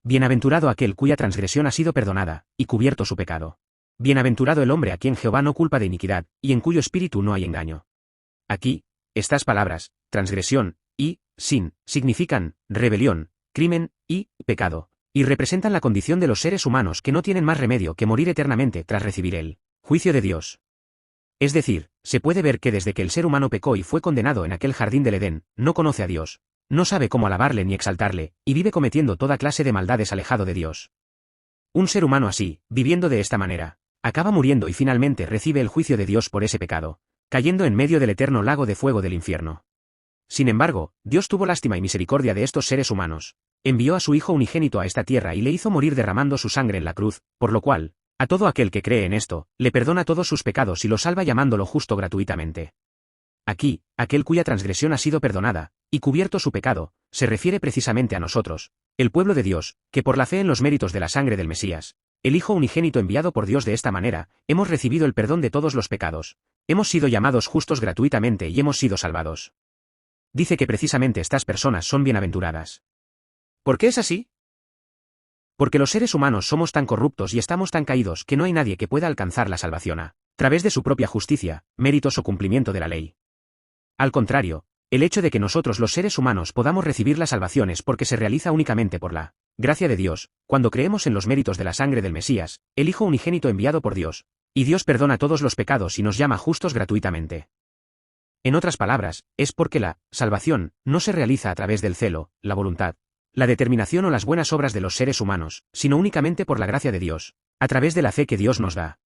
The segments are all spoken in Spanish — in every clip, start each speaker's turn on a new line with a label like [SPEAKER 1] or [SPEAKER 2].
[SPEAKER 1] Bienaventurado aquel cuya transgresión ha sido perdonada, y cubierto su pecado. Bienaventurado el hombre a quien Jehová no culpa de iniquidad, y en cuyo espíritu no hay engaño. Aquí, estas palabras, transgresión, y, sin, significan, rebelión, crimen, y, pecado, y representan la condición de los seres humanos que no tienen más remedio que morir eternamente tras recibir el juicio de Dios. Es decir, se puede ver que desde que el ser humano pecó y fue condenado en aquel jardín del Edén, no conoce a Dios, no sabe cómo alabarle ni exaltarle, y vive cometiendo toda clase de maldades alejado de Dios. Un ser humano así, viviendo de esta manera, acaba muriendo y finalmente recibe el juicio de Dios por ese pecado, cayendo en medio del eterno lago de fuego del infierno. Sin embargo, Dios tuvo lástima y misericordia de estos seres humanos, envió a su Hijo unigénito a esta tierra y le hizo morir derramando su sangre en la cruz, por lo cual, a todo aquel que cree en esto, le perdona todos sus pecados y lo salva llamándolo justo gratuitamente. Aquí, aquel cuya transgresión ha sido perdonada, y cubierto su pecado, se refiere precisamente a nosotros, el pueblo de Dios, que por la fe en los méritos de la sangre del Mesías, el Hijo unigénito enviado por Dios de esta manera, hemos recibido el perdón de todos los pecados, hemos sido llamados justos gratuitamente y hemos sido salvados. Dice que precisamente estas personas son bienaventuradas. ¿Por qué es así? Porque los seres humanos somos tan corruptos y estamos tan caídos que no hay nadie que pueda alcanzar la salvación a través de su propia justicia, méritos o cumplimiento de la ley. Al contrario, el hecho de que nosotros los seres humanos podamos recibir la salvación es porque se realiza únicamente por la gracia de Dios, cuando creemos en los méritos de la sangre del Mesías, el Hijo unigénito enviado por Dios, y Dios perdona todos los pecados y nos llama justos gratuitamente. En otras palabras, es porque la salvación no se realiza a través del celo, la voluntad, la determinación o las buenas obras de los seres humanos, sino únicamente por la gracia de Dios, a través de la fe que Dios nos da.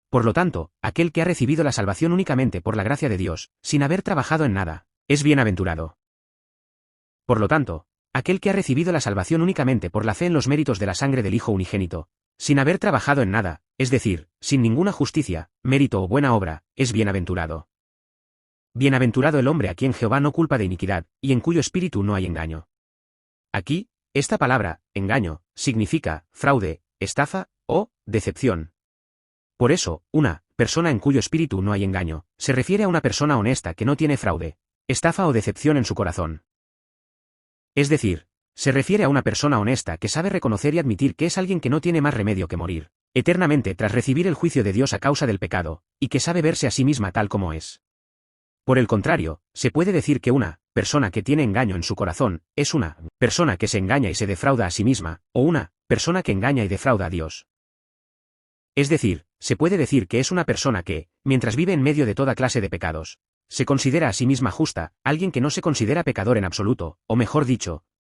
[SPEAKER 1] Por lo tanto, aquel que ha recibido la salvación únicamente por la gracia de Dios, sin haber trabajado en nada, es bienaventurado. Por lo tanto, aquel que ha recibido la salvación únicamente por la fe en los méritos de la sangre del Hijo unigénito, sin haber trabajado en nada, es decir, sin ninguna justicia, mérito o buena obra, es bienaventurado. Bienaventurado el hombre a quien Jehová no culpa de iniquidad, y en cuyo espíritu no hay engaño. Aquí, esta palabra, engaño, significa fraude, estafa o decepción. Por eso, una persona en cuyo espíritu no hay engaño, se refiere a una persona honesta que no tiene fraude, estafa o decepción en su corazón. Es decir, se refiere a una persona honesta que sabe reconocer y admitir que es alguien que no tiene más remedio que morir eternamente tras recibir el juicio de Dios a causa del pecado, y que sabe verse a sí misma tal como es. Por el contrario, se puede decir que una persona que tiene engaño en su corazón es una persona que se engaña y se defrauda a sí misma, o una persona que engaña y defrauda a Dios. Es decir, se puede decir que es una persona que, mientras vive en medio de toda clase de pecados, se considera a sí misma justa, alguien que no se considera pecador en absoluto, o mejor dicho,